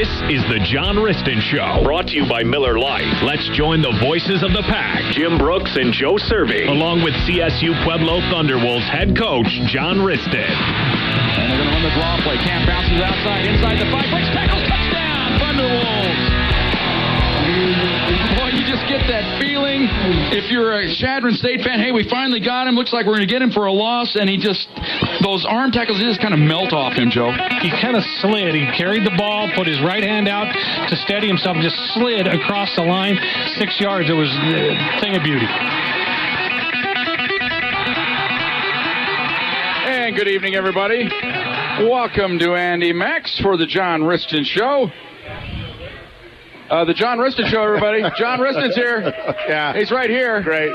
This is the John Wristen Show, brought to you by Miller Lite. Let's join the voices of the pack, Jim Brooks and Joe Serby, along with CSU Pueblo Thunderwolves head coach John Wristen. And they're going to run the draw play. Camp bounces outside, inside the 5, breaks tackles, touchdown, Thunderwolves. Boy, you just get that feeling if you're a Chadron State fan, hey, we finally got him. Looks like we're going to get him for a loss. And those arm tackles just kind of melt off him, Joe. He kind of slid. He carried the ball, put his right hand out to steady himself, just slid across the line 6 yards. It was a thing of beauty. And good evening, everybody. Welcome to Andy Max for the John Wristen Show. The John Wristen Show, everybody. John Wristen's here. Yeah. He's right here. Great.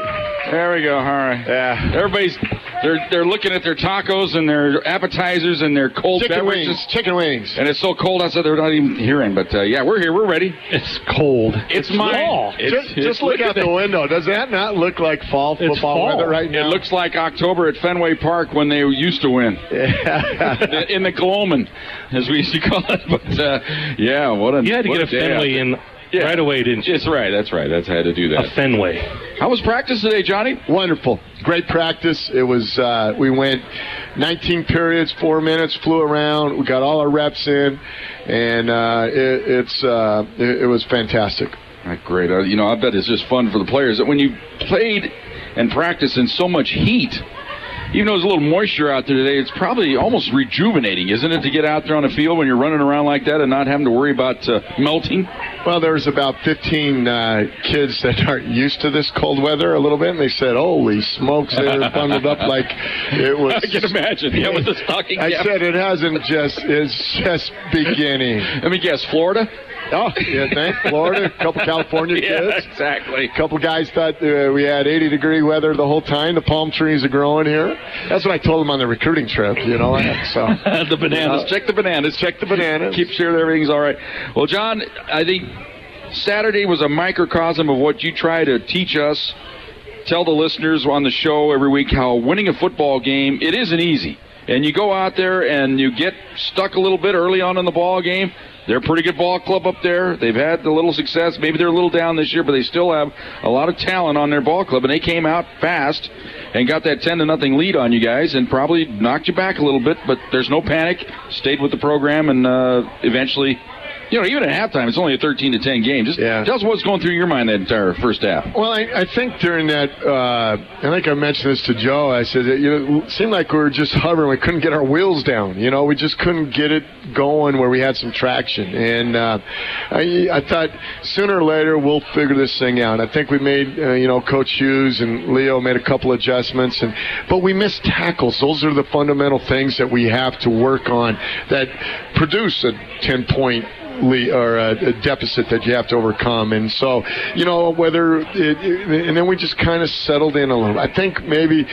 There we go. All right. Yeah. Everybody's, they're looking at their tacos and their appetizers and their cold beverages. Chicken wings. And it's so cold outside they're not even hearing. But, yeah, we're here. We're ready. It's cold. It's fall. Just look out the window. Does that not look like fall football weather right now? It looks like October at Fenway Park when they used to win. Yeah. In the Gloamin', as we used to call it. But, yeah, what a You had to get a day Fenway in right away, didn't you? That's right. That's how to do that. A Fenway. How was practice today, Johnny? Wonderful. Great practice. It was, we went 19 periods, 4 minutes, flew around. We got all our reps in, and it was fantastic. Great. I bet it's just fun for the players. When you played and practiced in so much heat, even though there's a little moisture out there today, it's probably almost rejuvenating, isn't it, to get out there on the field when you're running around like that and not having to worry about melting? Well, there's about 15 kids that aren't used to this cold weather a little bit, and they said, holy smokes, they were bundled up like it was. I can imagine. Yeah, with the stocking cap. I said it's just beginning. Let me guess, Florida? Oh, yeah, Florida, a couple California kids. Yeah, exactly. A couple guys thought we had 80-degree weather the whole time. The palm trees are growing here. That's what I told them on the recruiting trip, So the bananas. Check the bananas. Check the bananas. Keep sure that everything's all right. Well, John, I think Saturday was a microcosm of what you try to teach us. Tell the listeners on the show every week how winning a football game, it isn't easy. And you go out there and you get stuck a little bit early on in the ball game. They're a pretty good ball club up there. They've had a little success. Maybe they're a little down this year, but they still have a lot of talent on their ball club. And they came out fast and got that 10-0 lead on you guys and probably knocked you back a little bit. But there's no panic. Stayed with the program and eventually, even at halftime, it's only a 13-10 game. Just tell us what's going through your mind that entire first half. Well, I think during that, I think I mentioned this to Joe. I said, it seemed like we were just hovering. We couldn't get our wheels down. We just couldn't get it going where we had some traction. And I thought sooner or later we'll figure this thing out. I think we made, Coach Hughes and Leo made a couple adjustments. But we missed tackles. Those are the fundamental things that we have to work on that produce a 10-point or a deficit that you have to overcome. And so, and then we just kind of settled in a little. I think maybe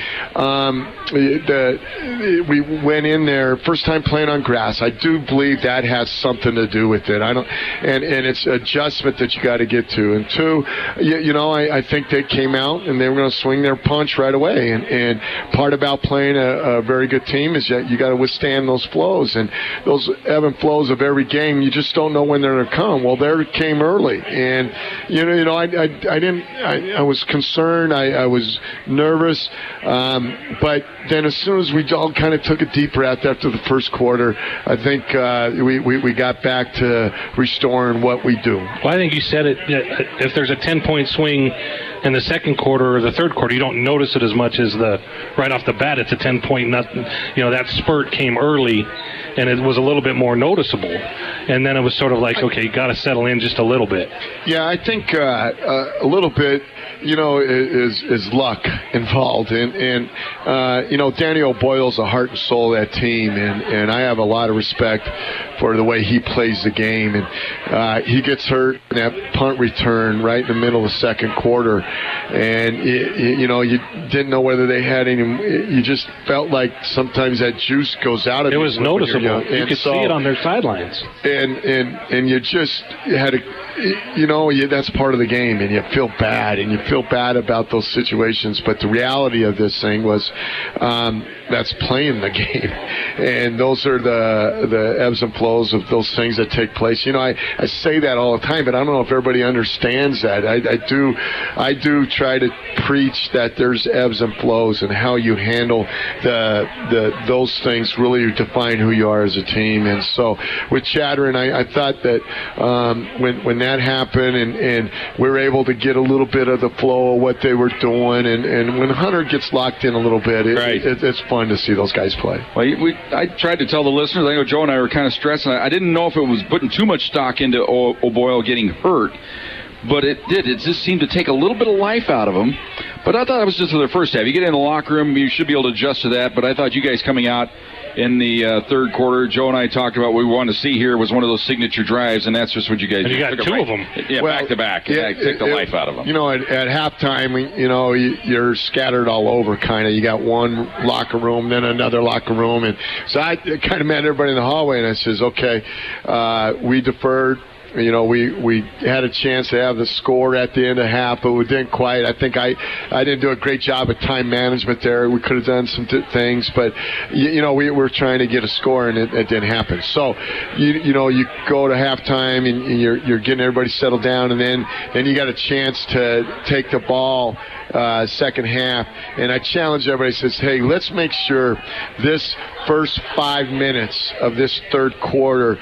we went in there first time playing on grass. I do believe that has something to do with it. And it's adjustment that you got to get to. And two, I think they came out and they were going to swing their punch right away. And part about playing a very good team is that you got to withstand those flows and those ebb and flows of every game. You just don't know when they're going to come. Well, there it came early, and I was concerned. I was nervous, but then as soon as we all kind of took a deep breath after the first quarter, I think we got back to restoring what we do. Well, I think you said it. If there's a 10-point swing in the second quarter or the third quarter, you don't notice it as much as right off the bat. It's a 10-point. That spurt came early, and it was a little bit more noticeable. And then it was sort of like, okay, you got to settle in just a little bit. Yeah, I think a little bit, is luck involved. And Danny O'Boyle's the heart and soul of that team, and I have a lot of respect for the way he plays the game. And he gets hurt in that punt return right in the middle of the second quarter. and you didn't know whether they had any. You just felt like sometimes that juice goes out of you. It was noticeable. You could see it on their sidelines. And you just had to, that's part of the game, and you feel bad, about those situations. But the reality of this thing was that's playing the game, and those are the ebbs and flows of those things that take place. I say that all the time, but I don't know if everybody understands that. I do try to preach that there's ebbs and flows, and how you handle those things really define who you are as a team. And so with Chatterin, I thought that when that happened, and we were able to get a little bit of the flow of what they were doing, and when Hunter gets locked in a little bit, it's fun to see those guys play. Well, I tried to tell the listeners, I know Joe and I were kind of stressing. I didn't know if it was putting too much stock into O'Boyle getting hurt, but it did. It just seemed to take a little bit of life out of him. But I thought it was just for the first half. You get in the locker room, you should be able to adjust to that. But I thought you guys coming out in the third quarter, Joe and I talked about what we wanted to see here was one of those signature drives, and that's just what you guys did. You got two of them. Yeah, back to back. Take the life out of them. At halftime, you're scattered all over, kind of. You got one locker room, then another locker room. And so I kind of met everybody in the hallway, and I says, okay, we deferred. We had a chance to have the score at the end of half, but we didn't quite. I think I didn't do a great job of time management there. We could have done some things, but we were trying to get a score, and it didn't happen. So you go to halftime, and you're getting everybody settled down, and then you got a chance to take the ball second half, and I challenged everybody. Says, hey, let's make sure this first 5 minutes of this third quarter,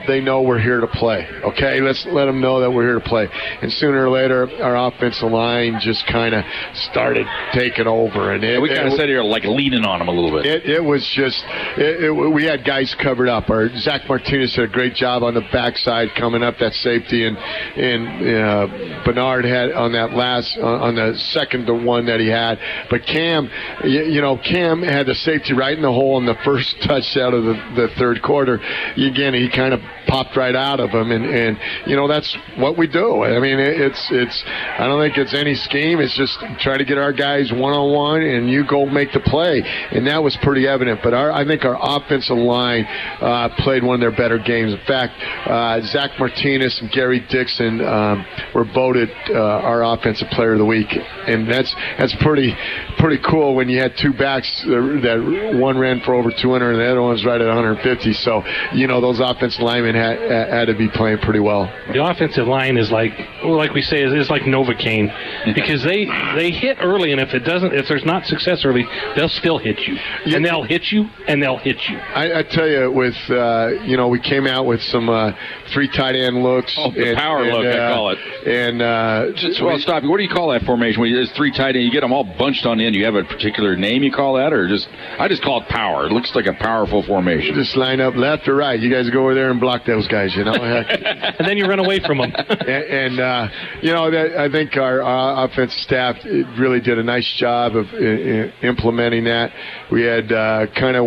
they know we're here to play. Okay, let's let them know that we're here to play. And sooner or later, our offensive line just kind of started taking over, and we kind of said here like leaning on them a little bit. It was just we had guys covered up. Our Zach Martinez did a great job on the backside coming up that safety, and Bernard had on that on the second to one that he had. But Cam had the safety right in the hole in the first touchdown of the third quarter. Again, he kind of popped right out of him, and that's what we do. I mean, it's I don't think it's any scheme. It's just try to get our guys one-on-one, and you go make the play, and that was pretty evident. But I think our offensive line played one of their better games. In fact, Zach Martinez and Gary Dixon were voted our offensive player of the week, and that's pretty cool when you had two backs that one ran for over 200 and the other one's right at 150. So those offensive linemen had to be playing pretty well. The offensive line is like we say, is like Novocaine, because they hit early, and if there's not success early, they'll still hit you, and they'll hit you, and they'll hit you. I tell you, with we came out with some 3 tight end looks. Oh, the power look, I call it. And stop you. What do you call that formation? When there's 3 tight end, you get them all bunched on the end. You have a particular name you call that, or I just call it power. It looks like a powerful formation. Just line up left or right. You guys go over there and block those guys, and then you run away from them. I think our offensive staff really did a nice job of implementing that. We had kind of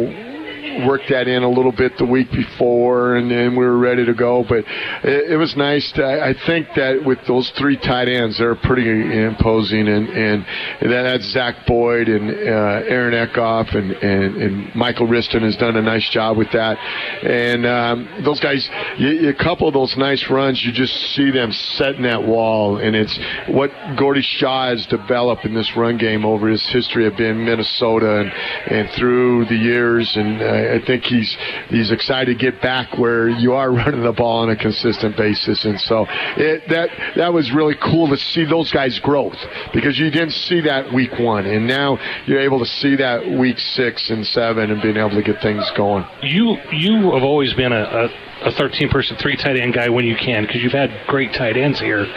worked that in a little bit the week before, and then we were ready to go. But it was nice. I think that with those 3 tight ends, they're pretty imposing, and that's Zach Boyd and Aaron Eckhoff and Michael Wristen has done a nice job with that. And those guys, a couple of those nice runs, you just see them setting that wall, and it's what Gordy Shaw has developed in this run game over his history of being in Minnesota and through the years. And I think he's excited to get back where you are running the ball on a consistent basis, and so that was really cool to see those guys' growth, because you didn't see that week 1, and now you're able to see that week 6 and 7 and being able to get things going. You have always been a 13-person, 3 tight end guy when you can, because you've had great tight ends here.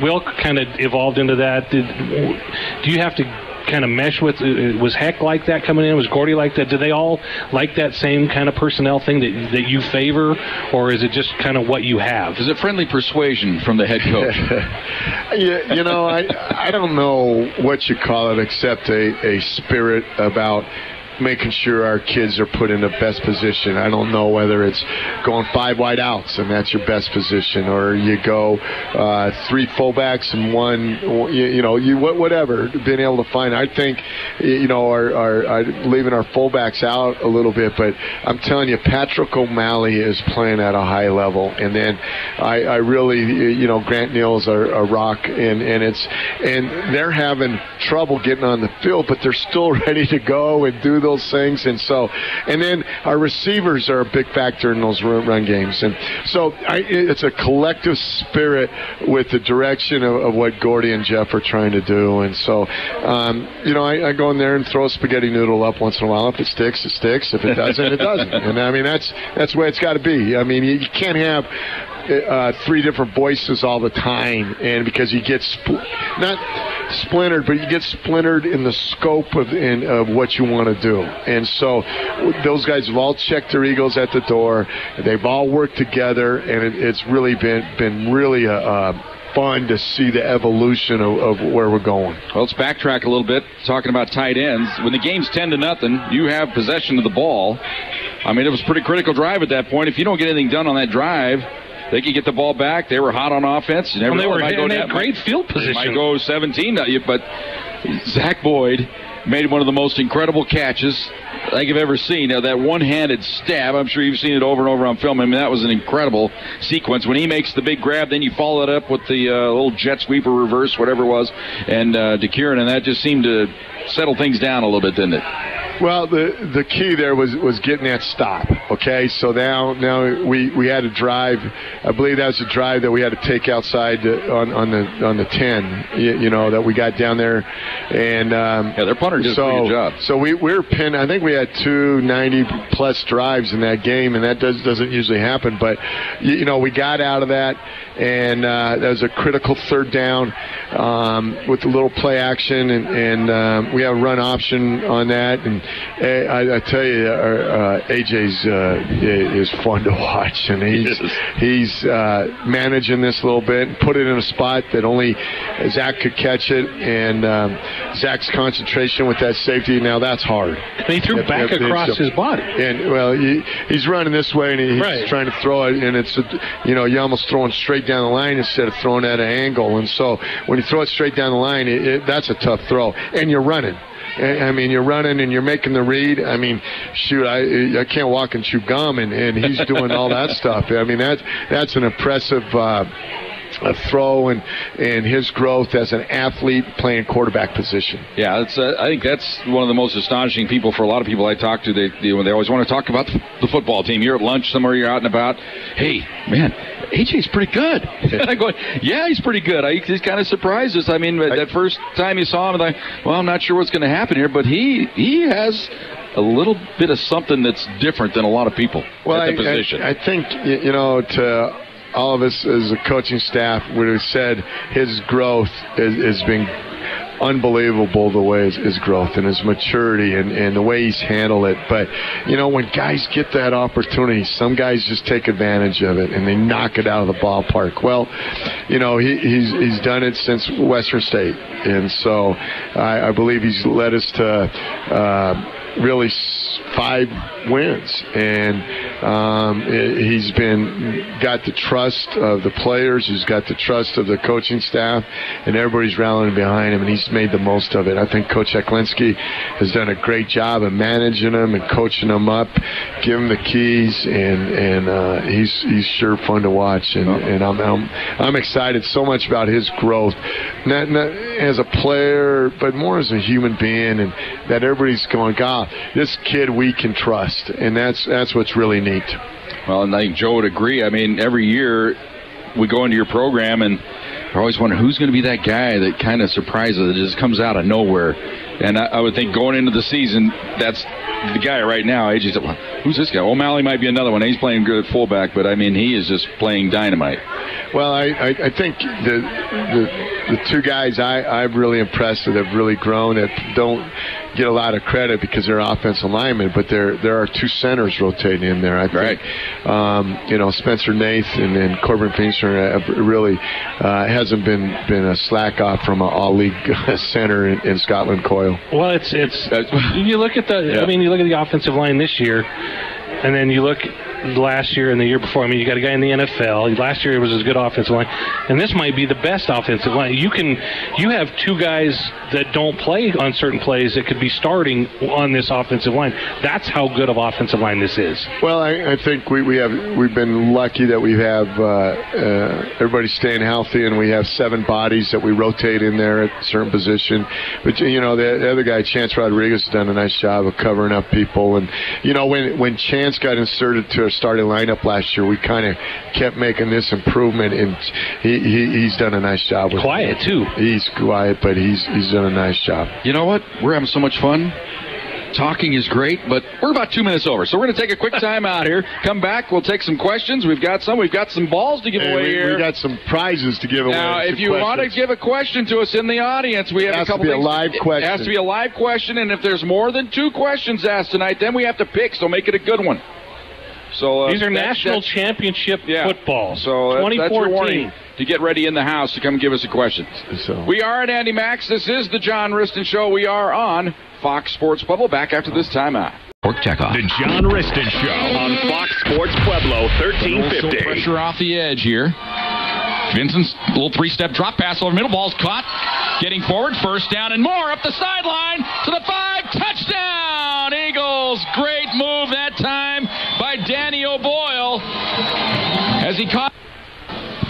Will kind of evolved into that? Do you have to kind of mesh with, was Heck like that coming in? Was Gordy like that? Do they all like that same kind of personnel thing that you favor, or is it just kind of what you have? Is it friendly persuasion from the head coach? I don't know what you call it except a spirit about making sure our kids are put in the best position. I don't know whether it's going 5 wide outs and that's your best position, or you go 3 fullbacks and 1, whatever. Being able to find, I think, our leaving our fullbacks out a little bit, but I'm telling you, Patrick O'Malley is playing at a high level, and then I really, Grant Neal's a rock, and they're having trouble getting on the field, but they're still ready to go and do those things, and then our receivers are a big factor in those run games, and so it's a collective spirit with the direction of what Gordy and Jeff are trying to do, and so I go in there and throw a spaghetti noodle up once in a while. If it sticks, it sticks. If it doesn't, it doesn't. And I mean that's the way it's got to be. I mean, you can't have 3 different voices all the time, and because you get not splintered, but you get splintered in the scope of what you want to do. And so those guys have all checked their egos at the door. They've all worked together, and it's really been really fun to see the evolution of where we're going. Well, let's backtrack a little bit, talking about tight ends. When the game's 10-0, you have possession of the ball. I mean, it was a pretty critical drive at that point. If you don't get anything done on that drive, they could get the ball back. They were hot on offense. They had great field position. They might go 17, but Zach Boyd made one of the most incredible catches I think I've ever seen. Now, that one-handed stab, I'm sure you've seen it over and over on film. I mean, that was an incredible sequence. When he makes the big grab, then you follow it up with the little jet sweeper reverse, whatever it was, and DeCurin, and that just seemed to settle things down a little bit, didn't it? Well, the key there was getting that stop. Okay, so now we had a drive. I believe that was a drive that we had to take outside on the 10. That we got down there, and their punter did a pretty good job. So we were pinned. I think we had 2 90-plus drives in that game, and that doesn't usually happen. But we got out of that, and that was a critical 3rd down with a little play action, and we have a run option on that. And I tell you, AJ's is fun to watch, and he's managing this a little bit and put it in a spot that only Zach could catch it, and Zach's concentration with that safety, now that's hard. And he threw back across his body. And, well, he's running this way, and he's trying to throw it, and it's, you're almost throwing straight down the line instead of throwing at an angle. And so when you throw it straight down the line, that's a tough throw. And you're running. I mean, you're running and you're making the read. I mean, shoot, I can't walk and chew gum, and he's doing all that stuff. I mean, that's an impressive throw and his growth as an athlete playing quarterback position. Yeah, I think that's one of the most astonishing people for a lot of people I talk to. They always want to talk about the football team. You're at lunch somewhere, you're out and about. Hey, man, AJ's pretty good. And I go, yeah, he's pretty good. He's kind of surprised us. I mean, that first time you saw him, I thought, well, I'm not sure what's going to happen here, but he has a little bit of something that's different than a lot of people at the position. I think, to all of us as a coaching staff would have said his growth has been unbelievable, the way his growth and his maturity and the way he's handled it. But, when guys get that opportunity, some guys just take advantage of it and they knock it out of the ballpark. Well, he's done it since Western State. And so I believe he's led us to really 5 wins, and he's got the trust of the players, he's got the trust of the coaching staff, and everybody's rallying behind him, and he's made the most of it. I think Coach Eklinski has done a great job of managing him and coaching him up, giving him the keys, and he's sure fun to watch, and I'm excited so much about his growth, not as a player, but more as a human being, and that everybody's going, God, this kid we can trust, and that's what's really neat. Well, and I think Joe would agree. I mean, every year we go into your program and I always wonder who's going to be that guy that kind of surprises, that just comes out of nowhere. And I would think going into the season, that's the guy right now. AJ said, well, who's this guy? O'Malley might be another one. He's playing good at fullback, but I mean, he is just playing dynamite. Well, I think the 2 guys I've really impressed that have really grown, that don't get a lot of credit because they're offensive linemen, but there are 2 centers rotating in there. I think, Spencer Nath and Corbin Feenster really hasn't been a slack off from an all-league center in Scotland Coyle. Well, it's you look at you look at the offensive line this year, and then you look last year and the year before. I mean, you got a guy in the NFL. Last year it was a good offensive line, and this might be the best offensive line. You have 2 guys that don't play on certain plays that could be starting on this offensive line. That's how good of offensive line this is. Well, I think we've been lucky that we have everybody staying healthy, and we have 7 bodies that we rotate in there at a certain position. But the other guy, Chance Rodriguez, has done a nice job of covering up people. And when Chance got inserted to our starting lineup last year, we kind of kept making this improvement, and he's done a nice job with quiet too. He's quiet, but he's done a nice job. You know what? We're having so much fun. Talking is great, but we're about 2 minutes over, so we're going to take a quick time out here. Come back, we'll take some questions. We've got some balls to give away here. We've got some prizes to give away. Now, if you want to give a question to us in the audience, we have a couple things. It has to be a live question. It has to be a live question, and if there's more than 2 questions asked tonight, then we have to pick, so make it a good one. So these are national championship football. So 2014. That's your warning to get ready in the house to come give us a question. We are at Andy Max. This is the John Wristen Show. We are on Fox Sports Pueblo. Back after this timeout. The John Wristen Show on Fox Sports Pueblo 1350. Pressure off the edge here. Vincent's little 3-step drop pass over middle. Ball's caught. Getting forward. First down and more. Up the sideline to the 5. Touchdown, Eagles. Great move that time by Danny O'Boyle as he caught.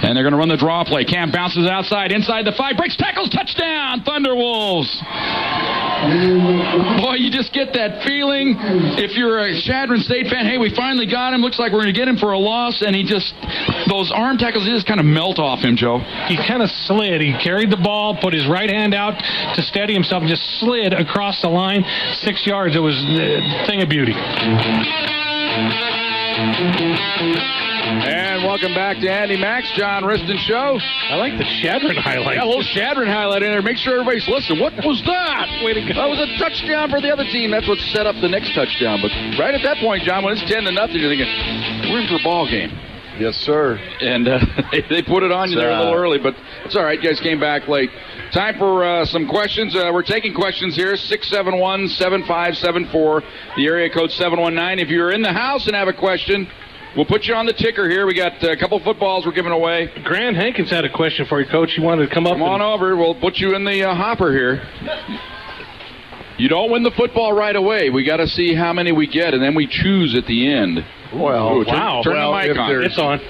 And they're going to run the draw play. Cam bounces outside, inside the 5, breaks tackles, touchdown, Thunderwolves. Boy, you just get that feeling if you're a Chadron State fan, hey, we finally got him. Looks like we're going to get him for a loss. And those arm tackles, just kind of melt off him, Joe. He kind of slid. He carried the ball, put his right hand out to steady himself, and just slid across the line 6 yards. It was a thing of beauty. And welcome back to Andy Max, John Wristen Show. I like the Chadron highlight. Yeah, a little Chadron highlight in there. Make sure everybody's listening. What was that? Way to go. That was a touchdown for the other team. That's what set up the next touchdown. But right at that point, John, when it's 10-0, you're thinking, we're in for a ball game. Yes, sir. And they put it on you there a little early, but it's all right. You guys came back late. Time for some questions. We're taking questions here, 671-7574, the area code 719. If you're in the house and have a question, we'll put you on the ticker here. We got a couple footballs we're giving away. Grant Hankins had a question for you, Coach. He wanted to come up. Come on over. We'll put you in the hopper here. You don't win the football right away. We got to see how many we get, and then we choose at the end. Well, wow. Turn the mic on. It's on.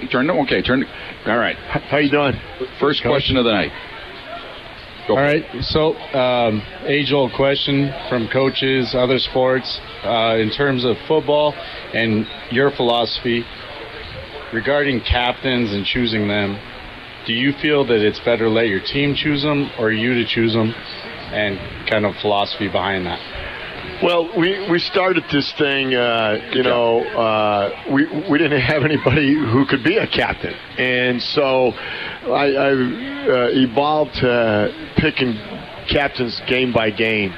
All right. How you doing? First question of the night. All right. So, age-old question from coaches, other sports, in terms of football and your philosophy regarding captains and choosing them. Do you feel that it's better to let your team choose them or you to choose them, and kind of philosophy behind that? Well, we started this thing, we didn't have anybody who could be a captain. And so I evolved to picking captains game by game.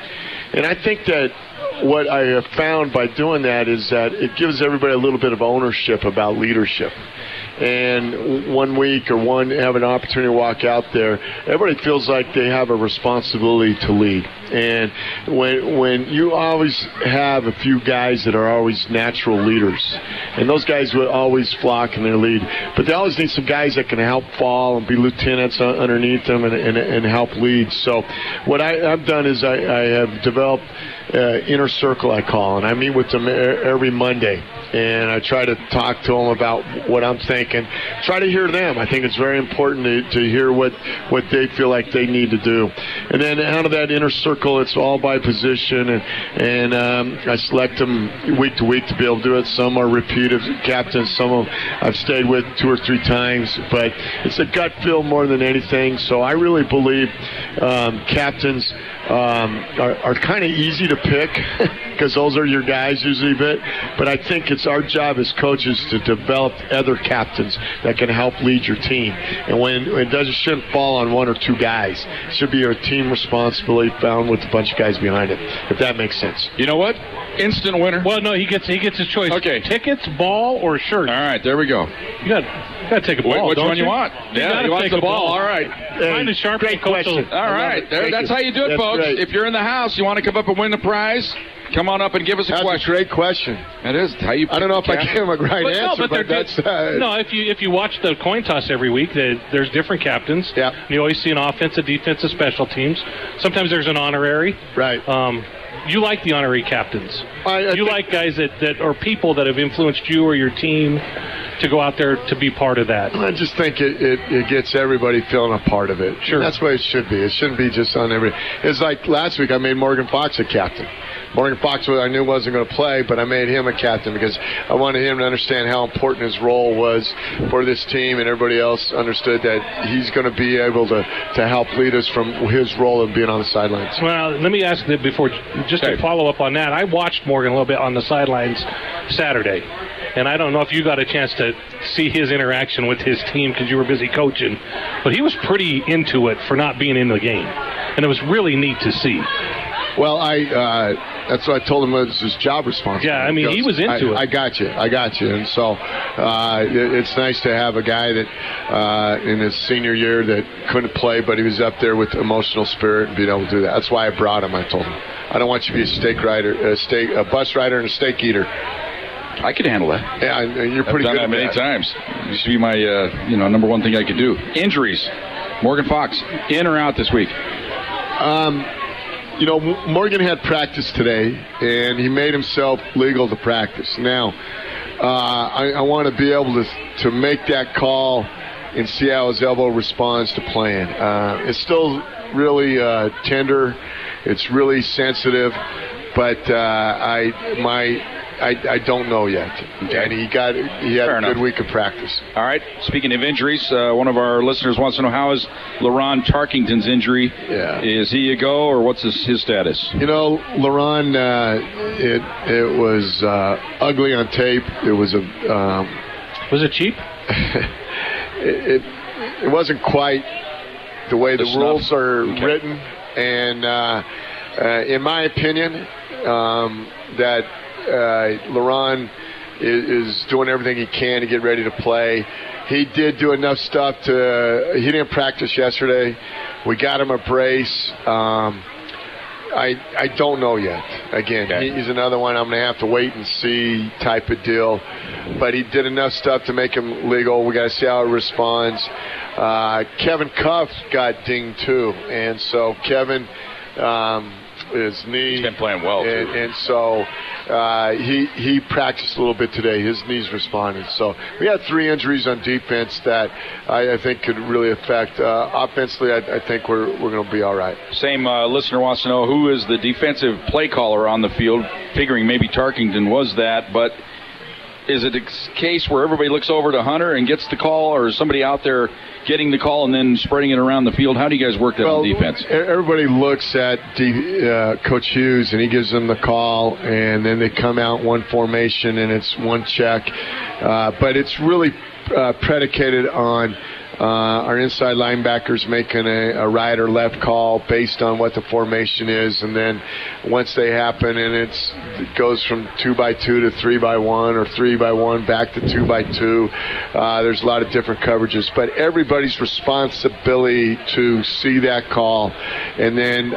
And I think that what I have found by doing that is that it gives everybody a little bit of ownership about leadership. And 1 week or have an opportunity to walk out there, everybody feels like they have a responsibility to lead. And when you always have a few guys that are always natural leaders, and those guys will always flock in their lead, but they always need some guys that can help fall and be lieutenants underneath them and help lead. So what I've done is I have developed inner circle, I call, and I meet with them every Monday, and I try to talk to them about what I'm thinking. Try to hear them. I think it's very important to hear what they feel like they need to do. And then out of that inner circle, it's all by position, and I select them week to week to be able to do it. Some are repeated captains. Some of them I've stayed with 2 or 3 times, but it's a gut feel more than anything. So I really believe captains are kind of easy to pick because those are your guys usually. But I think it's our job as coaches to develop other captains that can help lead your team. And when it shouldn't fall on one or two guys. It should be a team responsibility found with a bunch of guys behind it, if that makes sense. You know what? Instant winner. Well, no, he gets his choice. Okay. Tickets, ball, or shirt. All right, there we go. You got to take a ball. Which one you want? Yeah, he wants the ball. All right. Find a sharp. Great question. All right. That's how you do it, folks. Great. If you're in the house, you want to come up and win the prize, come on up and give us a question. That's a great question. It is. How you I don't know if I gave him a right answer, but that's... no, if you watch the coin toss every week, there's different captains. Yeah. You always see an offensive, defensive, special teams. Sometimes there's an honorary. Right. You like the honorary captains. You like guys that are people that have influenced you or your team to go out there to be part of that. I just think it gets everybody feeling a part of it. Sure. And that's what it should be. It shouldn't be just on every... It's like last week I made Morgan Fox a captain. Morgan Fox, I knew wasn't going to play, but I made him a captain because I wanted him to understand how important his role was for this team, and everybody else understood that he's going to be able to help lead us from his role of being on the sidelines. Well, let me ask that before, just to follow up on that. I watched Morgan a little bit on the sidelines Saturday, and I don't know if you got a chance to see his interaction with his team because you were busy coaching, but he was pretty into it for not being in the game, and it was really neat to see. Well, that's what I told him was his job responsibility. Yeah, I mean, he was into it. I got you. And so it's nice to have a guy that in his senior year that couldn't play, but he was up there with emotional spirit and being able to do that. That's why I brought him, I told him. I don't want you to be a bus rider and a steak eater. I could handle that. Yeah, you're pretty good at that. I've done that many times. It used to be my number one thing I could do. Injuries. Morgan Fox, in or out this week? Morgan had practice today, and he made himself legal to practice. Now, I want to be able to make that call and see how his elbow responds to playing. It's still really tender. It's really sensitive, but I don't know yet. Okay. And he had a good week of practice. All right. Speaking of injuries, one of our listeners wants to know, how is LaRon Tarkington's injury? Yeah. Is he a go, or what's his status? LaRon, it was ugly on tape. It was was it cheap? it wasn't quite the way the rules are written, and in my opinion, that LaRon is doing everything he can to get ready to play. He did do enough stuff he didn't practice yesterday. We got him a brace. I don't know yet. Again, he's another one I'm going to have to wait and see type of deal. But he did enough stuff to make him legal. We got to see how it responds. Kevin Cuff got dinged too, and so Kevin, his knee. He's been playing well too. And so he practiced a little bit today. His knees responded. So we had 3 injuries on defense that I think could really affect. Offensively, I think we're going to be all right. Same listener wants to know, who is the defensive play caller on the field, figuring maybe Tarkington was that, but is it a case where everybody looks over to Hunter and gets the call, or is somebody out there getting the call and then spreading it around the field? How do you guys work that on defense? Everybody looks at Coach Hughes, and he gives them the call, and then they come out one formation, and it's one check. But it's really predicated on our inside linebackers making a right or left call based on what the formation is, and then once they happen, and it goes from 2x2 to 3x1 or 3x1 back to 2x2. There's a lot of different coverages, but everybody's responsibility to see that call and then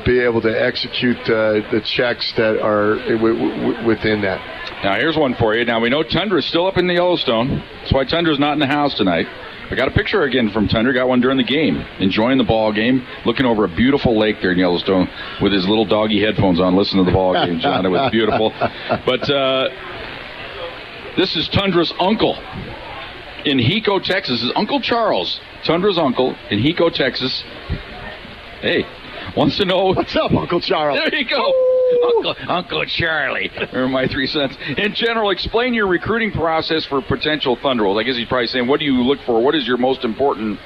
be able to execute the checks that are within that. Now here's one for you. Now we know Tundra's still up in the Yellowstone. That's why Tundra's not in the house tonight. I got a picture again from Tundra. Got one during the game, enjoying the ball game, looking over a beautiful lake there in Yellowstone with his little doggy headphones on, listening to the ball game, John. It was beautiful. But this is Tundra's uncle in Hiko, Texas. This is Uncle Charles, Tundra's uncle in Hiko, Texas. Hey, wants to know. What's up, Uncle Charles? There you go. Uncle Charlie. Or my 3 cents. In general, explain your recruiting process for potential Thunder Wolves. I guess he's probably saying, what do you look for? What is your most important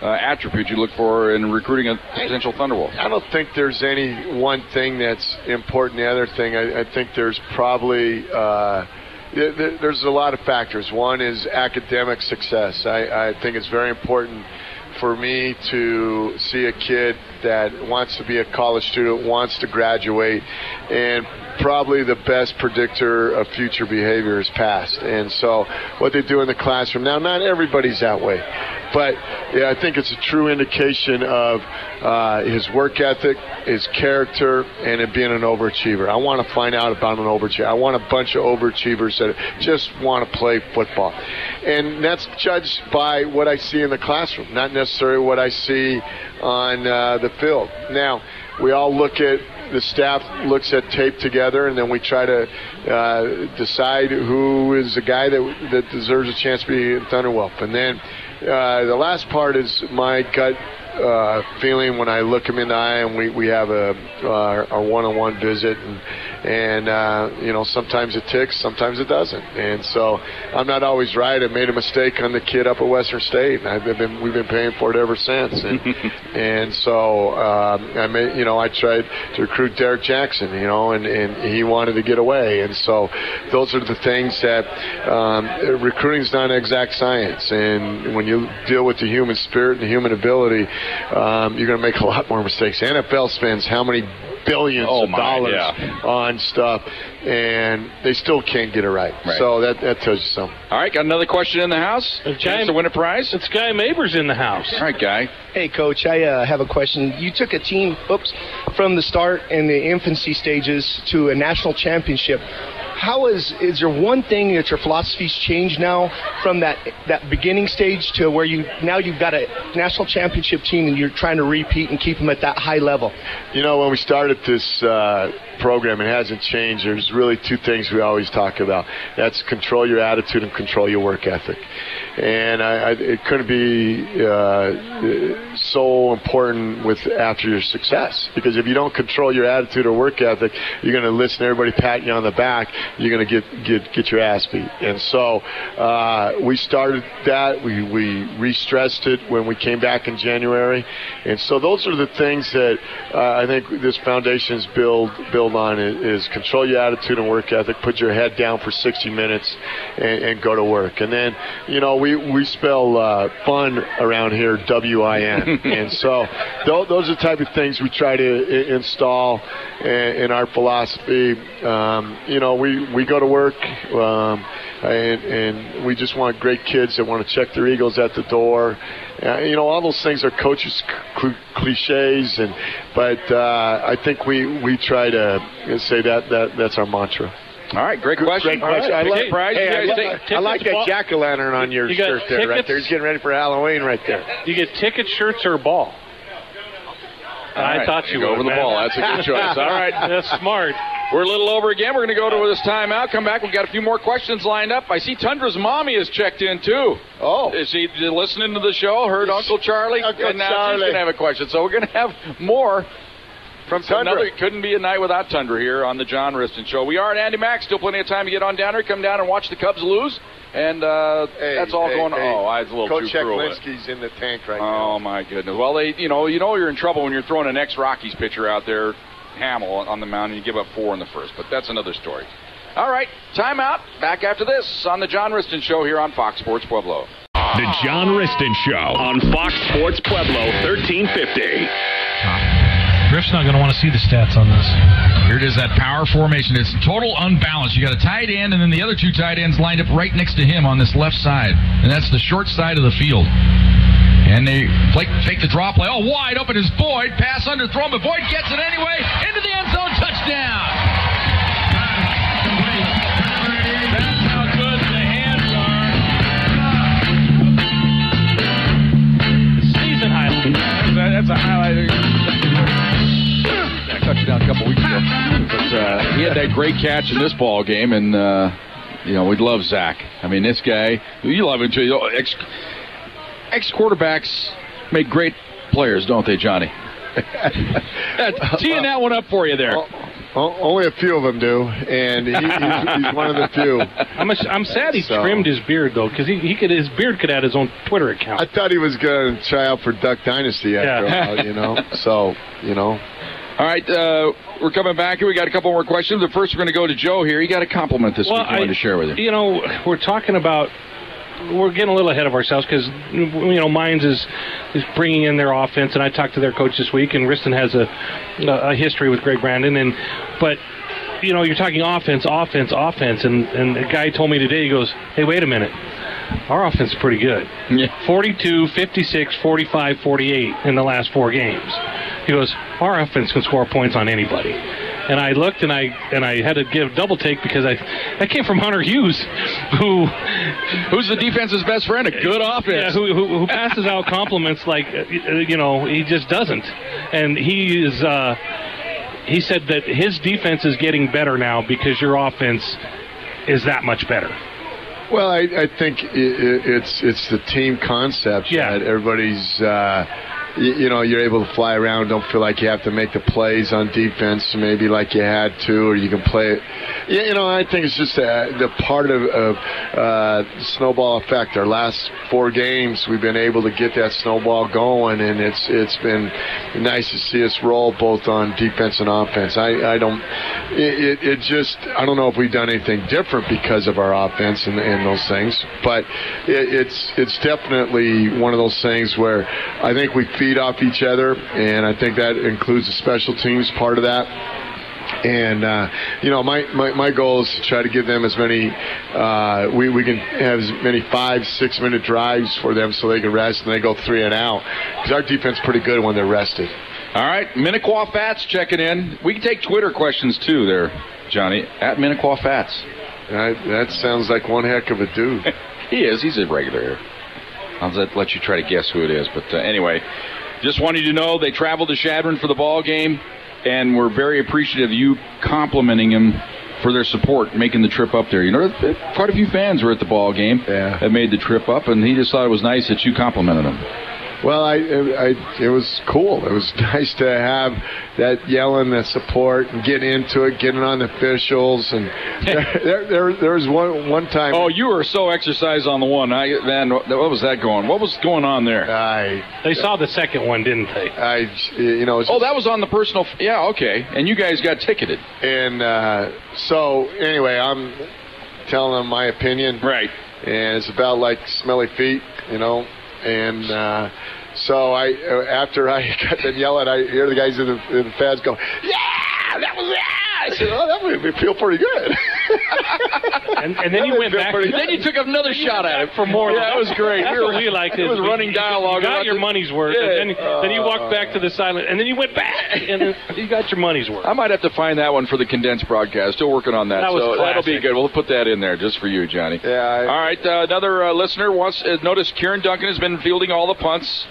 attributes you look for in recruiting a potential Thunderwolf? I don't think there's any one thing that's important. The other thing, I think there's probably there's a lot of factors. One is academic success. I think it's very important for me to see a kid that wants to be a college student, wants to graduate, and probably the best predictor of future behavior is past. And so what they do in the classroom, now not everybody's that way, but yeah, I think it's a true indication of his work ethic, his character, and it being an overachiever. I want to find out about an overachiever. I want a bunch of overachievers that just want to play football. And that's judged by what I see in the classroom, not necessarily what I see on the field. Now, we all look at, the staff looks at tape together, and then we try to decide who is the guy that deserves a chance to be in Thunderwolf. And then the last part is my gut feeling when I look him in the eye and we have our one-on-one visit, and you know, sometimes it ticks, sometimes it doesn't. And so I'm not always right. I made a mistake on the kid up at Western State, and we've been paying for it ever since. And so I tried to recruit Derek Jackson, you know, and he wanted to get away. And so those are the things that recruiting is not an exact science, and when you deal with the human spirit and the human ability, you're going to make a lot more mistakes. NFL spends how many billions of dollars on stuff, and they still can't get it right. So that tells you something. All right, got another question in the house. Chance to win a prize? It's Guy Mabers in the house. All right, Guy. Hey, Coach, I have a question. You took a team from the start in the infancy stages to a national championship. Is there one thing that your philosophy's changed now from that beginning stage to where you've got a national championship team and you're trying to repeat and keep them at that high level? You know, when we started this program, it hasn't changed. There's really two things we always talk about. That's control your attitude and control your work ethic. And it couldn't be so important after your success, because if you don't control your attitude or work ethic, you're going to listen to everybody patting you on the back. You're going to get your ass beat. And so we started that. We re-stressed it when we came back in January. And so those are the things that I think this foundation is build on is control your attitude and work ethic. Put your head down for 60 minutes and go to work. And then, you know, we spell fun around here, W-I-N. And so those are the type of things we try to install in our philosophy. You know, we go to work, and we just want great kids that want to check their Eagles at the door. You know, all those things are coaches' cliches, but I think we try to say that's our mantra. All right, great question. Great question. Right. I like that jack-o'-lantern on your shirt there, right there. He's getting ready for Halloween right there. You get tickets, shirts, or a ball? I thought you would. Go over the ball. That's a good choice. All right. That's smart. We're a little over again. We're going to go to this timeout. Come back. We've got a few more questions lined up. I see Tundra's mommy has checked in, too. Oh. Is she listening to the show? Heard Uncle Charlie? And now she's going to have a question. So we're going to have more from Tundra. Couldn't be a night without Tundra here on the John Wristen Show. We are at Andy Mack. Still plenty of time to get on down here. Come down and watch the Cubs lose. And that's all going on. Oh, I was a little Coach too cruel. Coach Cheklinski's in the tank right now. Oh, my goodness. Well, you know you're in trouble when you're throwing an ex-Rockies pitcher out there, Hamill, on the mound, and you give up 4 in the first. But that's another story. All right, timeout. Back after this on the John Wristen Show here on Fox Sports Pueblo. The John Wristen Show on Fox Sports Pueblo 1350. Griff's not going to want to see the stats on this. Here it is, that power formation. It's total unbalance. You got a tight end, and then the other 2 tight ends lined up right next to him on this left side. And that's the short side of the field. And they fake the draw play. Oh, wide open is Boyd. Pass underthrown, but Boyd gets it anyway. Into the end zone. Touchdown. That's how good the hands are. Season highlight. That's a highlight. I cut you down a couple weeks ago. But he had that great catch in this ball game, and you know, we love Zach. I mean, this guy, you love him too. You know, ex-quarterbacks make great players, don't they, Johnny? Teeing that one up for you there. Only a few of them do, and he's one of the few. I'm sad he trimmed his beard though, because his beard could add his own Twitter account. I thought he was going to try out for Duck Dynasty after a while, you know. So, you know. All right, we're coming back here. We got a couple more questions. But first, we're going to go to Joe here. He got a compliment this week I wanted to share with you. You know, we're talking about. We're getting a little ahead of ourselves because, you know, Mines is bringing in their offense, and I talked to their coach this week, and Wristen has a history with Greg Brandon, but you know, you're talking offense, and the guy told me today, he goes, hey, wait a minute, our offense is pretty good. Yeah. 42, 56, 45, 48 in the last 4 games. He goes, our offense can score points on anybody. And I looked and I had to give double take because I came from Hunter Hughes, who's the defense's best friend, a good offense. Yeah, who passes out compliments like you know, he just doesn't. And he said that his defense is getting better now because your offense is that much better. Well, I think it's the team concept that everybody's. You know, you're able to fly around, don't feel like you have to make the plays on defense maybe like you had to, or you can play it. You know, I think it's just the part of the snowball effect. Our last 4 games, we've been able to get that snowball going, and it's been nice to see us roll both on defense and offense. I don't know if we've done anything different because of our offense and those things, but it's definitely one of those things where I think we feed off each other, and I think that includes the special teams part of that. And you know, my goal is to try to give them as many we can have as many 5-6 minute drives for them so they can rest and they go 3 and out, because our defense is pretty good when they're rested. All right, Minnequaw Fats checking in. We can take Twitter questions too there, Johnny, at Minnequaw Fats. That sounds like one heck of a dude. He is. He's a regular here. I'll let you try to guess who it is. But anyway, just wanted you to know they traveled to Chadron for the ball game, and we're very appreciative of you complimenting him for their support, making the trip up there. You know, quite a few fans were at the ball game that made the trip up, and he just thought it was nice that you complimented him. Well, it was cool. It was nice to have that yelling, that support, and getting into it, getting on the officials. And there was one time. Oh, you were so exercised on the one. Man, what was that going? What was going on there? They saw the second one, didn't they? That was on the personal. Yeah, okay. And you guys got ticketed. And so anyway, I'm telling them my opinion. Right. And it's about like smelly feet, you know. And so after I got them yelling, I hear the guys in the fans go, yeah, that was that. I said, oh, that made me feel pretty good. and then you went back. Then you took another shot at it for more. Yeah, that was great. That's what we liked. It was running dialogue. You got your money's worth. Yeah. And then you walked back to the silent, and then you went back, and then you got your money's worth. I might have to find that one for the condensed broadcast. Still working on that. So that'll be good. We'll put that in there just for you, Johnny. Yeah. All right. Another listener noticed Kieran Duncan has been fielding all the punts.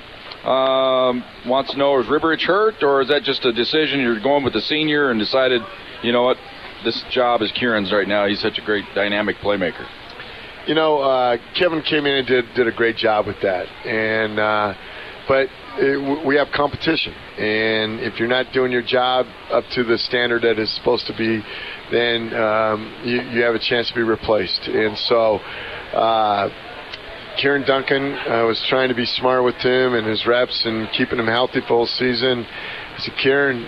Wants to know, is Rivers hurt, or is that just a decision you're going with the senior and decided, you know what, this job is Kieran's right now. He's such a great dynamic playmaker. You know, Kevin came in and did a great job with that. And but we have competition, and if you're not doing your job up to the standard that it's supposed to be, then you have a chance to be replaced. And so Kieran Duncan was trying to be smart with him and his reps and keeping him healthy for the whole season. I said, Kieran,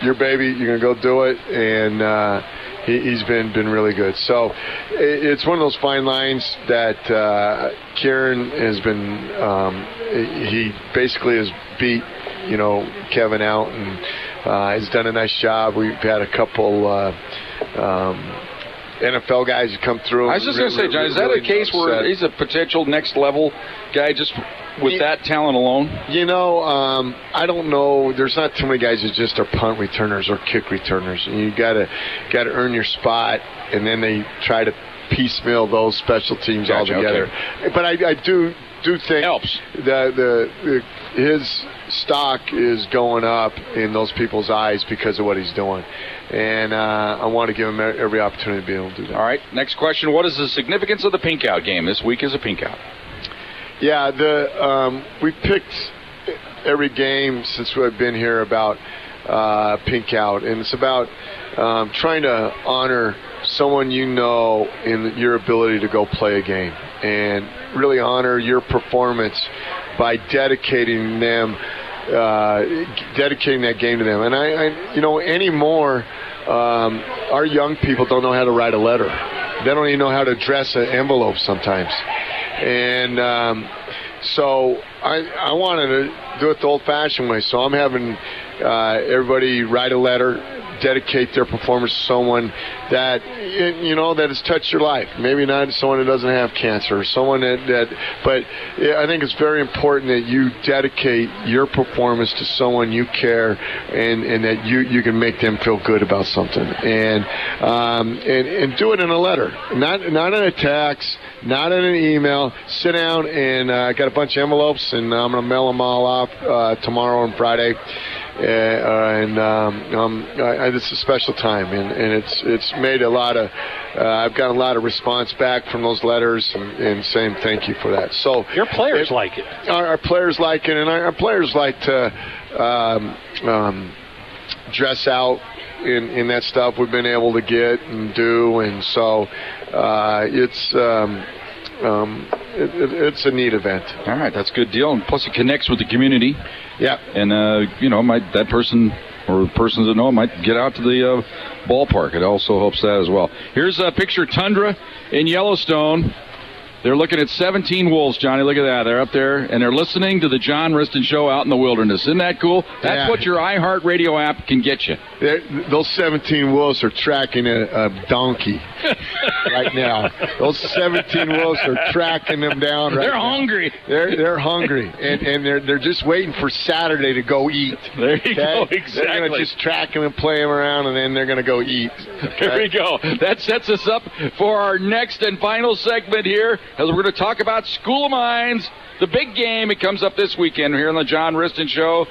your baby, you're going to go do it. And he's been really good. So it's one of those fine lines that Kieran has been, he basically has beat, you know, Kevin out and has done a nice job. We've had a couple NFL guys who come through. I was just going to say, John, is that a case where he's a potential next level guy just with that talent alone? You know, I don't know. There's not too many guys that just are punt returners or kick returners. And you got to earn your spot, and then they try to piecemeal those special teams all together. Okay. But I do think helps. His stock is going up in those people's eyes because of what he's doing. And I want to give him every opportunity to be able to do that. All right, next question. What is the significance of the pink out game? This week is a pink out. Yeah, we picked every game since we've been here about pink out, and it's about trying to honor someone you know in your ability to go play a game, and really honor your performance by dedicating that game to them. And I anymore, our young people don't know how to write a letter. They don't even know how to address an envelope sometimes. And so I wanted to do it the old-fashioned way. So I'm having everybody write a letter, dedicate their performance to someone that that has touched your life. Maybe not someone that doesn't have cancer, or someone but I think it's very important that you dedicate your performance to someone you care, and that you can make them feel good about something, and do it in a letter, not in a text, not in an email. Sit down, and I got a bunch of envelopes, and I'm going to mail them all off tomorrow and Friday. It's a special time, and it's made a lot of. I've got a lot of response back from those letters, and saying thank you for that. So your players like it. Our players like it, and our players like to dress out in that stuff we've been able to get and do, and so it's a neat event. All right, that's a good deal, and plus it connects with the community. Yeah, and that person or persons that know might get out to the ballpark. It also helps that as well. Here's a picture: Tundra in Yellowstone. They're looking at 17 wolves, Johnny. Look at that. They're up there, and they're listening to the John Wristen Show out in the wilderness. Isn't that cool? That's what your iHeartRadio app can get you. Those 17 wolves are tracking a donkey right now. Those 17 wolves are tracking them down right now. They're hungry. They're hungry, and they're just waiting for Saturday to go eat. There you go, exactly. They're going to just track them and play them around, and then they're going to go eat. Okay? There we go. That sets us up for our next and final segment here, as we're going to talk about School of Mines, the big game. It comes up this weekend here on the John Wristen Show.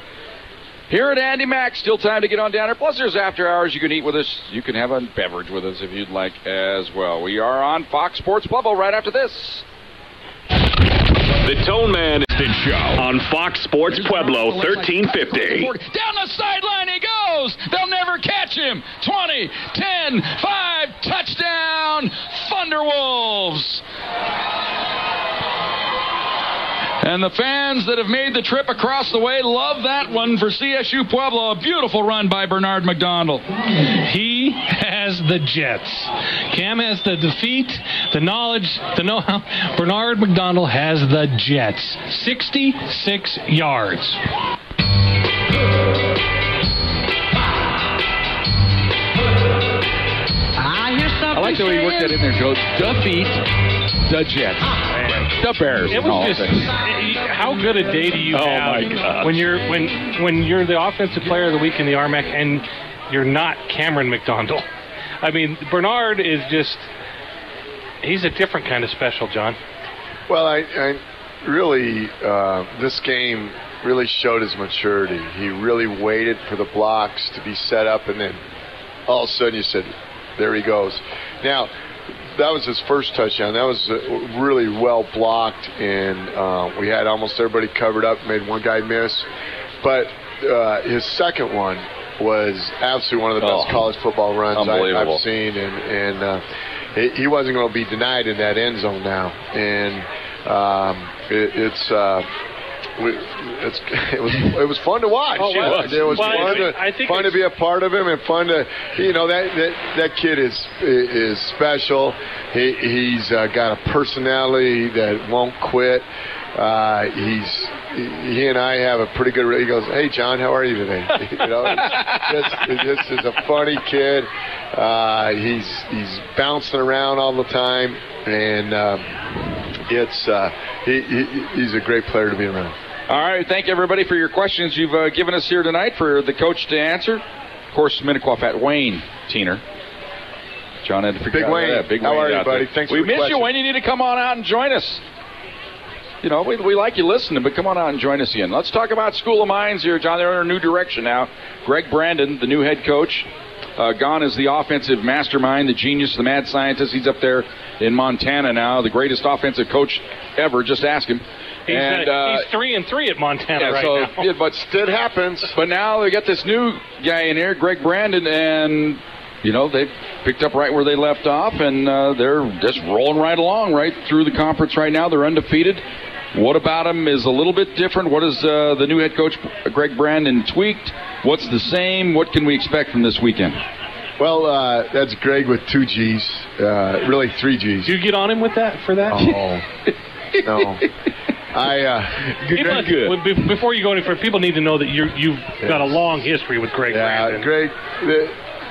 Here at Andy Mack, still time to get on down there. Plus, there's after hours. You can eat with us. You can have a beverage with us if you'd like as well. We are on Fox Sports Pueblo right after this. The Tone Man Show on Fox Sports Pueblo 1350. Down the sideline he goes. They'll never catch him. 20, 10, 5, touchdown, Thunderwolves. And the fans that have made the trip across the way love that one for CSU Pueblo. A beautiful run by Bernard McDonald. He has the Jets. Cam has the defeat, the knowledge, the know-how. Bernard McDonald has the Jets. 66 yards. I like the way you worked that in there, Joe. Defeat the Jets. The Bears. It was just how good a day do you have when you're the offensive player of the week in the RMAC and you're not Cameron McDonald. I mean, Bernard is he's a different kind of special, John. Well, I really this game really showed his maturity. He really waited for the blocks to be set up, and then all of a sudden you said, there he goes. Now, that was his first touchdown. That was really well blocked, and we had almost everybody covered up, made one guy miss. But his second one was absolutely one of the best college football runs I've seen, and he wasn't going to be denied in that end zone now. And it was fun to watch. Oh, well, it was fun to be a part of him, and fun to that kid is special. He's got a personality that won't quit. He and I have a pretty good. He goes, "Hey John, how are you today?" This is a funny kid. He's bouncing around all the time, and he's a great player to be around. All right, thank you everybody for your questions you've given us here tonight for the coach to answer. Of course, Minnequaw Fat Wayne Teener. John had to figure out that. Big Wayne, how are you, buddy? Thanks for the question. We miss you, Wayne. You need to come on out and join us. We like you listening, but come on out and join us again. Let's talk about School of Mines here, John. They're in a new direction now. Greg Brandon, the new head coach, gone as the offensive mastermind, the genius, the mad scientist. He's up there in Montana now, the greatest offensive coach ever. Just ask him. He's 3-3 at Montana now. Yeah, but it happens. But now they got this new guy in here, Greg Brandon, and they picked up right where they left off, and they're just rolling right along, right through the conference right now. They're undefeated. What about them is a little bit different? What is the new head coach, Greg Brandon, tweaked? What's the same? What can we expect from this weekend? Well, that's Greg with 2 G's, really 3 G's. Do you get on him with that for that? Oh, no. Good. Before you go any further, people need to know that you've got a long history with Greg Brandon.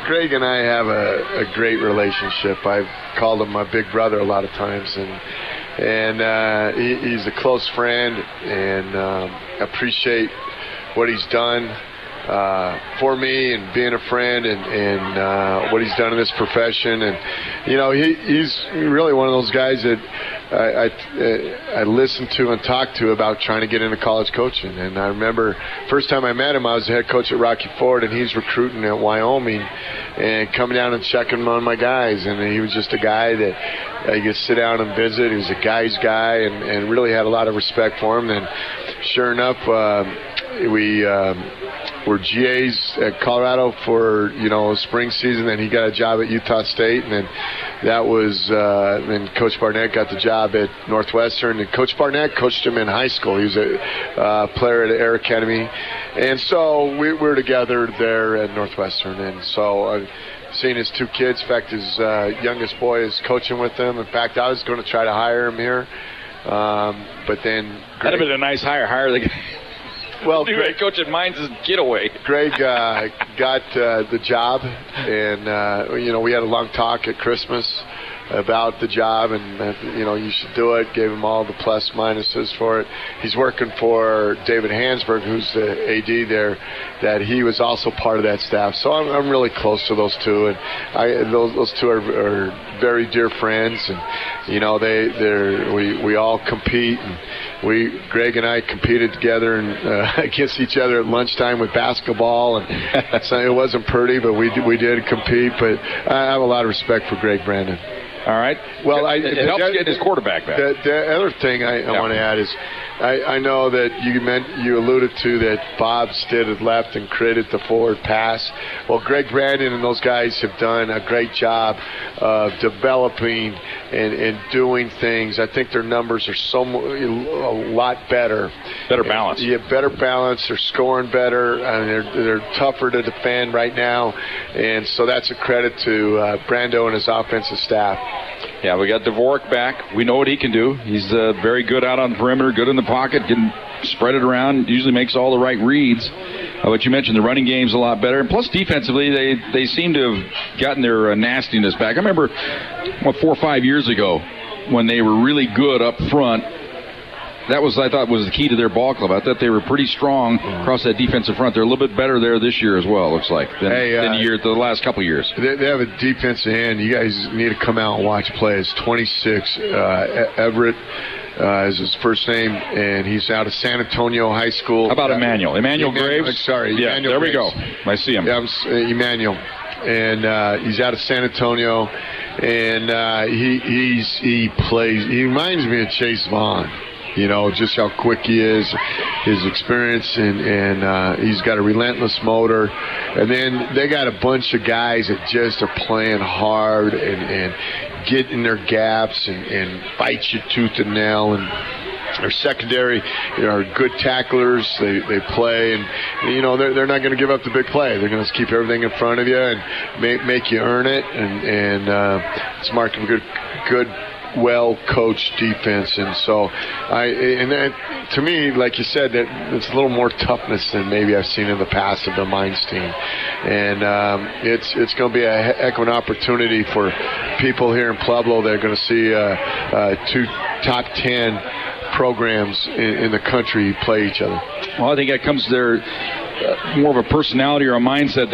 Greg and I have a great relationship. I've called him my big brother a lot of times, and he's a close friend, and appreciate what he's done for me and being a friend, and what he's done in this profession. And he's really one of those guys that I listen to and talk to about trying to get into college coaching. And I remember first time I met him, I was the head coach at Rocky Ford, and he's recruiting at Wyoming and coming down and checking on my guys. And he was just a guy that you could sit down and visit. He was a guy's guy, and really had a lot of respect for him. And sure enough, we were GAs at Colorado for spring season. Then he got a job at Utah State, and then that was then Coach Barnett got the job at Northwestern, and Coach Barnett coached him in high school. He was a player at Air Academy, and so we were together there at Northwestern. And so I've seen his 2 kids. In fact, his youngest boy is coaching with them. In fact, I was going to try to hire him here, but then that'd have been a nice hire. Hire the guy. Well, Greg, coach at mine's his getaway. Greg got the job, and we had a long talk at Christmas about the job, and you should do it. Gave him all the plus minuses for it. He's working for David Hansberg, who's the AD there. That he was also part of that staff. So I'm really close to those two, and those two are very dear friends, and we all compete, and Greg and I competed together and against each other at lunchtime with basketball, and so it wasn't pretty, but we did compete. But I have a lot of respect for Greg Brandon. All right. Well, it helps get his quarterback back. The other thing I want to add is I know that you alluded to that Bob Stitt had left and created the forward pass. Well, Greg Brandon and those guys have done a great job of developing and doing things. I think their numbers are a lot better. Better balance. Yeah, better balance. They're scoring better, and they're tougher to defend right now. And so that's a credit to Brando and his offensive staff. Yeah, we got Dvorak back. We know what he can do. He's very good out on the perimeter, good in the pocket, can spread it around, usually makes all the right reads. But you mentioned the running game's a lot better. And plus, defensively, they seem to have gotten their nastiness back. I remember 4 or 5 years ago when they were really good up front. That was, I thought, was the key to their ball club. I thought they were pretty strong across that defensive front. They're a little bit better there this year as well, looks like, than the last couple of years. They have a defensive end. You guys need to come out and watch play. It's 26. Everett is his first name, and he's out of San Antonio High School. How about Emmanuel? Emmanuel Graves? Sorry. Yeah, Emmanuel there Graves. we go. I see him. Yeah, Emmanuel. And he's out of San Antonio, and he plays. He reminds me of Chase Vaughn. Just how quick he is, his experience, and he's got a relentless motor. And then they got a bunch of guys that just are playing hard and get in their gaps and fight you tooth and nail. And their secondary are good tacklers. They play, and they're not going to give up the big play. They're going to keep everything in front of you and make you earn it. And it's marking good. Well-coached defense, and so to me, like you said, that it's a little more toughness than maybe I've seen in the past of the Mines team, and it's going to be a heck of an opportunity for people here in Pueblo. They're going to see 2 top 10 programs in the country play each other. Well, I think that comes to their more of a personality or a mindset.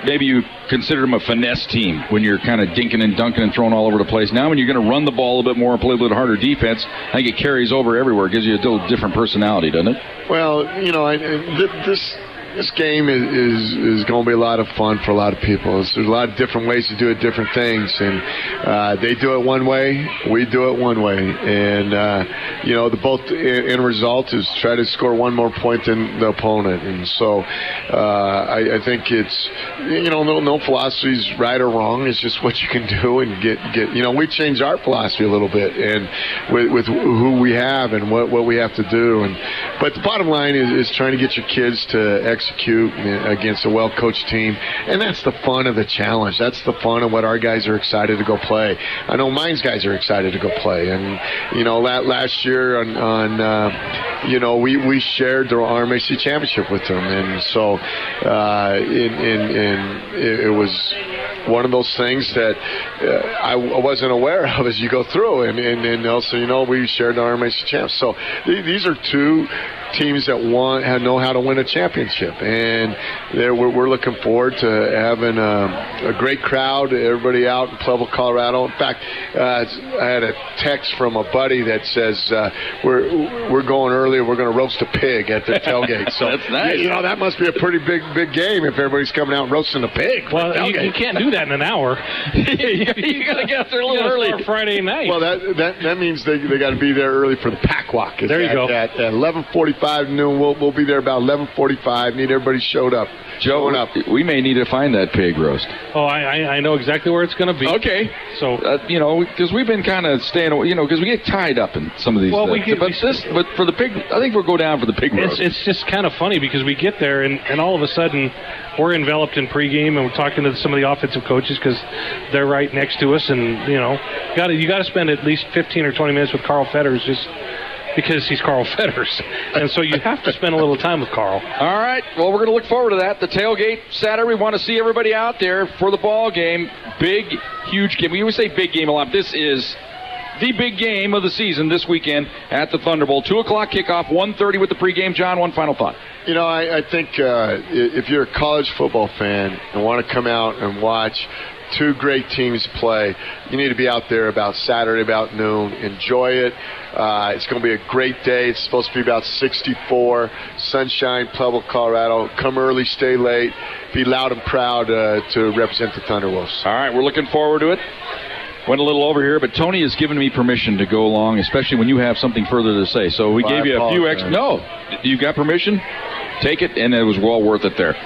Maybe you consider them a finesse team when you're kind of dinking and dunking and throwing all over the place. Now when you're going to run the ball a little bit more and play a little bit harder defense, I think it carries over everywhere. It gives you a little different personality, doesn't it? Well, This game is going to be a lot of fun for a lot of people. There's a lot of different ways to do it, different things, and they do it one way, we do it one way, and the both end result is try to score one more point than the opponent, and so I think it's no philosophy is right or wrong. It's just what you can do and get. We changed our philosophy a little bit, and with who we have and what we have to do, but the bottom line is trying to get your kids to execute against a well-coached team, and that's the fun of the challenge. That's the fun of what our guys are excited to go play. I know mine's guys are excited to go play, and last year we shared the RMAC championship with them, and so it was one of those things that I wasn't aware of as you go through, and also we shared the RMAC champs. So these are two teams that know how to win a championship, and we're looking forward to having a great crowd, everybody out in Pueblo, Colorado. In fact, I had a text from a buddy that says we're going early. We're going to roast a pig at the tailgate. So that's nice. That must be a pretty big game if everybody's coming out and roasting a pig. Well, you can't do that in an hour. You got to get there a little early. Friday night. Well, that means they got to be there early for the pack walk. There you go. At 11:45 noon, we'll be there about 11:45. Need everybody showed up. Joe, we may need to find that pig roast. Oh, I know exactly where it's going to be. Okay. So because we've been kind of staying away, because we get tied up in some of these. Well, but for the pig, I think we'll go down for the pig roast. It's just kind of funny because we get there and all of a sudden we're enveloped in pregame and we're talking to some of the offensive coaches because they're right next to us, and you got to spend at least 15 or 20 minutes with Carl Fetters just because he's Carl Fetters. And so you have to spend a little time with Carl. All right. Well, we're going to look forward to that. The tailgate Saturday. We want to see everybody out there for the ball game. Big, huge game. We always say big game a lot. This is the big game of the season this weekend at the Thunderbolt. 2 o'clock kickoff, 1:30 with the pregame. John, one final thought. I think if you're a college football fan and want to come out and watch two great teams play, you need to be out there about Saturday, about noon. Enjoy it. It's going to be a great day. It's supposed to be about 64. Sunshine, Pueblo, Colorado. Come early, stay late. Be loud and proud to represent the Thunderwolves. All right, we're looking forward to it. Went a little over here, but Tony has given me permission to go along, especially when you have something further to say. So we gave you a few extra. No, you got permission? Take it, and it was well worth it there.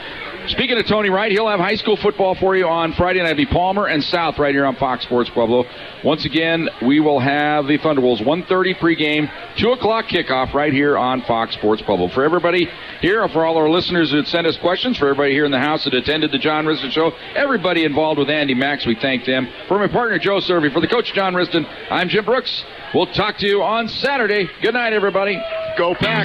Speaking of Tony Wright, he'll have high school football for you on Friday night. It'll be Palmer and South right here on Fox Sports Pueblo. Once again, we will have the Thunderwolves 1:30 pregame, 2 o'clock kickoff right here on Fox Sports Pueblo. For everybody here, for all our listeners that sent us questions, for everybody here in the house that attended the John Wristen Show, everybody involved with Andy Max, we thank them. For my partner, Joe Servey, for the coach, John Wristen, I'm Jim Brooks. We'll talk to you on Saturday. Good night, everybody. Go Pack.